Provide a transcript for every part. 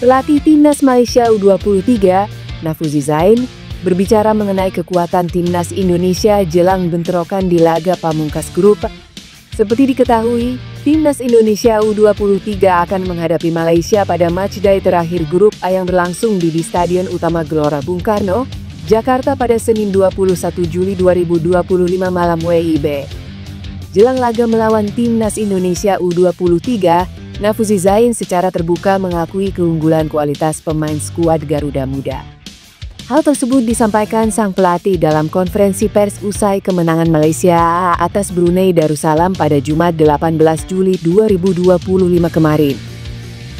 Pelatih Timnas Malaysia U23, Nafouzi Zain, berbicara mengenai kekuatan Timnas Indonesia jelang bentrokan di laga pamungkas grup. Seperti diketahui, Timnas Indonesia U23 akan menghadapi Malaysia pada matchday terakhir grup A yang berlangsung di Stadion Utama Gelora Bung Karno, Jakarta pada Senin 21 Juli 2025 malam WIB. Jelang laga melawan Timnas Indonesia U23, Nafouzi Zain secara terbuka mengakui keunggulan kualitas pemain skuad Garuda Muda. Hal tersebut disampaikan sang pelatih dalam konferensi pers usai kemenangan Malaysia atas Brunei Darussalam pada Jumat 18 Juli 2025 kemarin.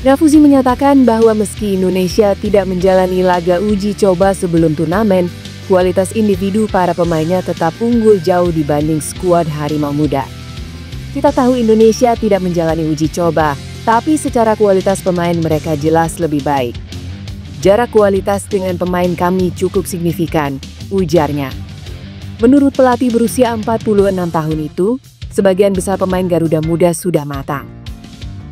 Nafouzi menyatakan bahwa meski Indonesia tidak menjalani laga uji coba sebelum turnamen, kualitas individu para pemainnya tetap unggul jauh dibanding skuad Harimau Muda. Kita tahu Indonesia tidak menjalani uji coba, tapi secara kualitas pemain mereka jelas lebih baik. Jarak kualitas dengan pemain kami cukup signifikan, ujarnya. Menurut pelatih berusia 46 tahun itu, sebagian besar pemain Garuda Muda sudah matang.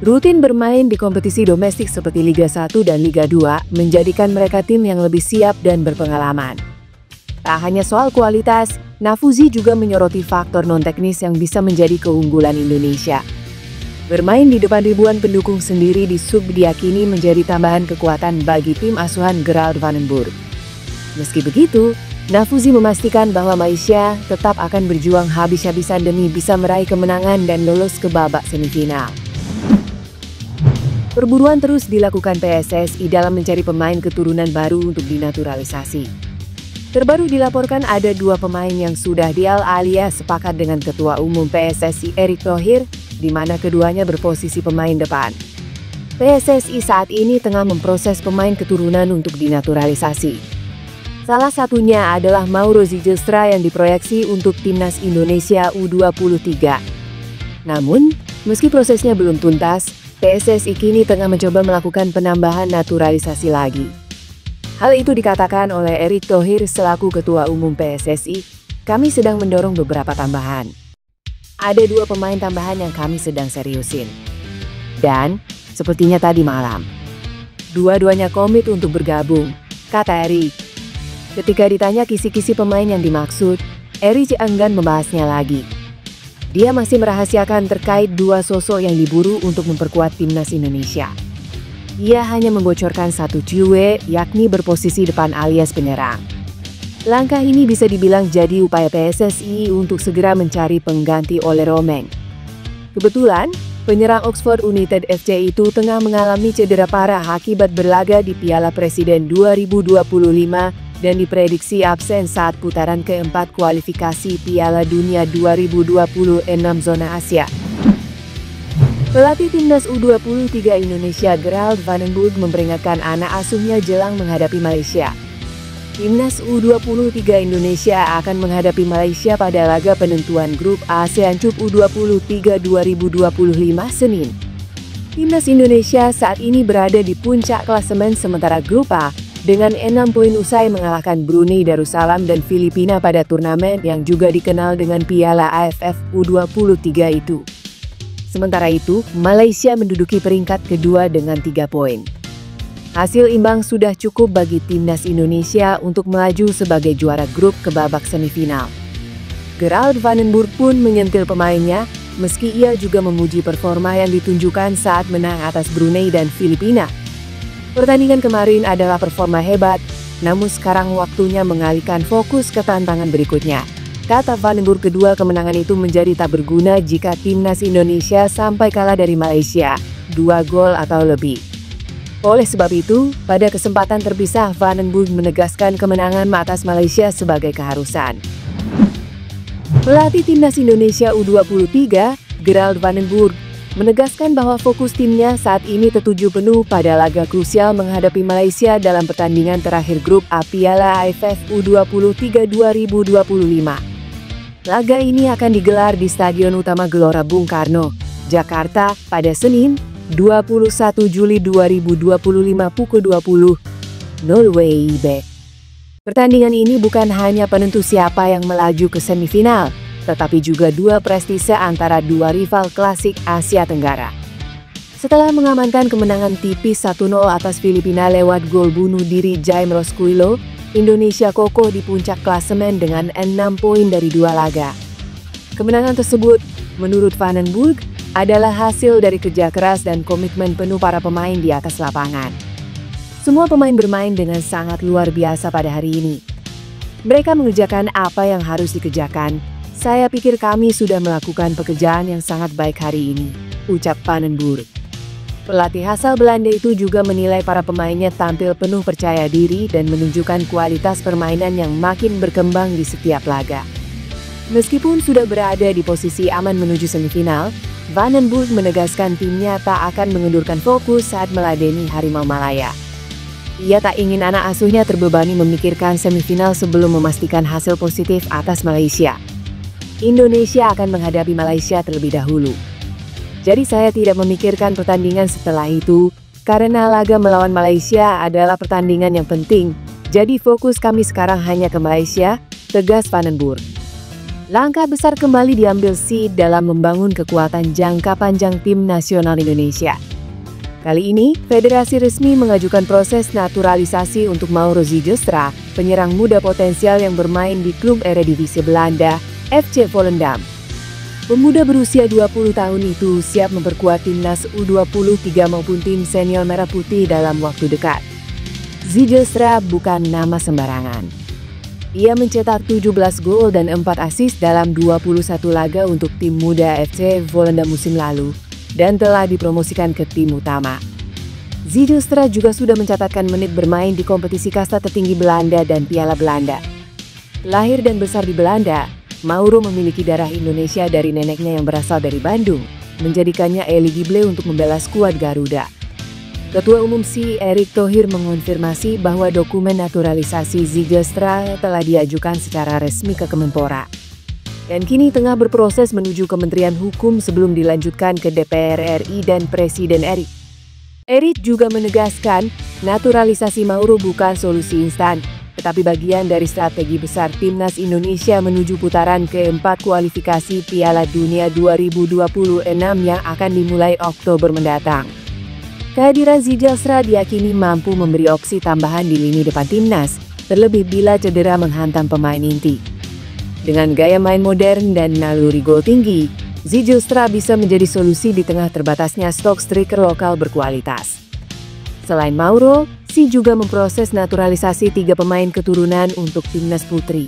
Rutin bermain di kompetisi domestik seperti Liga 1 dan Liga 2 menjadikan mereka tim yang lebih siap dan berpengalaman. Tak hanya soal kualitas, Nafouzi juga menyoroti faktor non-teknis yang bisa menjadi keunggulan Indonesia. Bermain di depan ribuan pendukung sendiri di Sub diyakini menjadi tambahan kekuatan bagi tim asuhan Gerald van den Burg. Meski begitu, Nafouzi memastikan bahwa Malaysia tetap akan berjuang habis-habisan demi bisa meraih kemenangan dan lolos ke babak semifinal. Perburuan terus dilakukan PSSI dalam mencari pemain keturunan baru untuk dinaturalisasi. Terbaru dilaporkan ada 2 pemain yang sudah alias sepakat dengan Ketua Umum PSSI Erick Thohir, di mana keduanya berposisi pemain depan. PSSI saat ini tengah memproses pemain keturunan untuk dinaturalisasi. Salah satunya adalah Mauro Zylstra yang diproyeksi untuk Timnas Indonesia U23. Namun, meski prosesnya belum tuntas, PSSI kini tengah mencoba melakukan penambahan naturalisasi lagi. Hal itu dikatakan oleh Erick Thohir selaku Ketua Umum PSSI, kami sedang mendorong beberapa tambahan. Ada 2 pemain tambahan yang kami sedang seriusin. Dan, sepertinya tadi malam, dua-duanya komit untuk bergabung, kata Erick. Ketika ditanya kisi-kisi pemain yang dimaksud, Erick enggan membahasnya lagi. Dia masih merahasiakan terkait 2 sosok yang diburu untuk memperkuat Timnas Indonesia. Ia hanya membocorkan satu ciwe, yakni berposisi depan alias penyerang. Langkah ini bisa dibilang jadi upaya PSSI untuk segera mencari pengganti oleh Romeng. Kebetulan, penyerang Oxford United FC itu tengah mengalami cedera parah akibat berlaga di Piala Presiden 2025 dan diprediksi absen saat putaran keempat kualifikasi Piala Dunia 2026 zona Asia. Pelatih Timnas U23 Indonesia Gerald van den Burg memperingatkan anak asuhnya jelang menghadapi Malaysia. Timnas U23 Indonesia akan menghadapi Malaysia pada laga penentuan grup ASEAN Cup U23 2025 Senin. Timnas Indonesia saat ini berada di puncak klasemen sementara grup A dengan 6 poin usai mengalahkan Brunei Darussalam dan Filipina pada turnamen yang juga dikenal dengan Piala AFF U23 itu. Sementara itu, Malaysia menduduki peringkat kedua dengan 3 poin. Hasil imbang sudah cukup bagi Timnas Indonesia untuk melaju sebagai juara grup ke babak semifinal. Gerald van den Burg pun menyentil pemainnya, meski ia juga memuji performa yang ditunjukkan saat menang atas Brunei dan Filipina. Pertandingan kemarin adalah performa hebat, namun sekarang waktunya mengalihkan fokus ke tantangan berikutnya. Kata van den Burg, kedua kemenangan itu menjadi tak berguna jika Timnas Indonesia sampai kalah dari Malaysia, 2 gol atau lebih. Oleh sebab itu, pada kesempatan terpisah van den Burg menegaskan kemenangan atas Malaysia sebagai keharusan. Pelatih Timnas Indonesia U23, Gerald van den Burg, menegaskan bahwa fokus timnya saat ini tertuju penuh pada laga krusial menghadapi Malaysia dalam pertandingan terakhir grup A Piala AFF U23 2025. Laga ini akan digelar di Stadion Utama Gelora Bung Karno, Jakarta pada Senin, 21 Juli 2025 pukul 20.00 WIB. Pertandingan ini bukan hanya penentu siapa yang melaju ke semifinal, tetapi juga dua prestise antara dua rival klasik Asia Tenggara. Setelah mengamankan kemenangan tipis 1-0 atas Filipina lewat gol bunuh diri Jaime Rosquillo, Indonesia kokoh di puncak klasemen dengan 6 poin dari 2 laga. Kemenangan tersebut, menurut Van den Burg, adalah hasil dari kerja keras dan komitmen penuh para pemain di atas lapangan. Semua pemain bermain dengan sangat luar biasa pada hari ini. Mereka mengerjakan apa yang harus dikerjakan. Saya pikir kami sudah melakukan pekerjaan yang sangat baik hari ini, ucap Van den Burg. Pelatih asal Belanda itu juga menilai para pemainnya tampil penuh percaya diri dan menunjukkan kualitas permainan yang makin berkembang di setiap laga. Meskipun sudah berada di posisi aman menuju semifinal, Van den Burg menegaskan timnya tak akan mengundurkan fokus saat meladeni Harimau Malaya. Ia tak ingin anak asuhnya terbebani memikirkan semifinal sebelum memastikan hasil positif atas Malaysia. Indonesia akan menghadapi Malaysia terlebih dahulu. Jadi saya tidak memikirkan pertandingan setelah itu, karena laga melawan Malaysia adalah pertandingan yang penting. Jadi fokus kami sekarang hanya ke Malaysia, tegas Van den Burg. Langkah besar kembali diambil SEA dalam membangun kekuatan jangka panjang tim nasional Indonesia. Kali ini, federasi resmi mengajukan proses naturalisasi untuk Mauro Zijlstra, penyerang muda potensial yang bermain di klub Eredivisie Belanda, FC Volendam. Pemuda berusia 20 tahun itu siap memperkuat timnas U23 maupun tim senior Merah Putih dalam waktu dekat. Zijlstra bukan nama sembarangan. Ia mencetak 17 gol dan 4 assist dalam 21 laga untuk tim muda FC Volendam musim lalu dan telah dipromosikan ke tim utama. Zijlstra juga sudah mencatatkan menit bermain di kompetisi kasta tertinggi Belanda dan Piala Belanda. Lahir dan besar di Belanda, Mauro memiliki darah Indonesia dari neneknya yang berasal dari Bandung, menjadikannya eligible untuk membela skuad Garuda. Ketua Umum SEA Erick Thohir mengonfirmasi bahwa dokumen naturalisasi Zijlstra telah diajukan secara resmi ke Kemenpora dan kini tengah berproses menuju Kementerian Hukum sebelum dilanjutkan ke DPR RI dan Presiden RI. Erick juga menegaskan naturalisasi Mauro bukan solusi instan, tetapi bagian dari strategi besar timnas Indonesia menuju putaran keempat kualifikasi Piala Dunia 2026 yang akan dimulai Oktober mendatang. Kehadiran Zijlstra diyakini mampu memberi opsi tambahan di lini depan timnas, terlebih bila cedera menghantam pemain inti. Dengan gaya main modern dan naluri gol tinggi, Zijlstra bisa menjadi solusi di tengah terbatasnya stok striker lokal berkualitas. Selain Mauro, SEA juga memproses naturalisasi 3 pemain keturunan untuk timnas putri.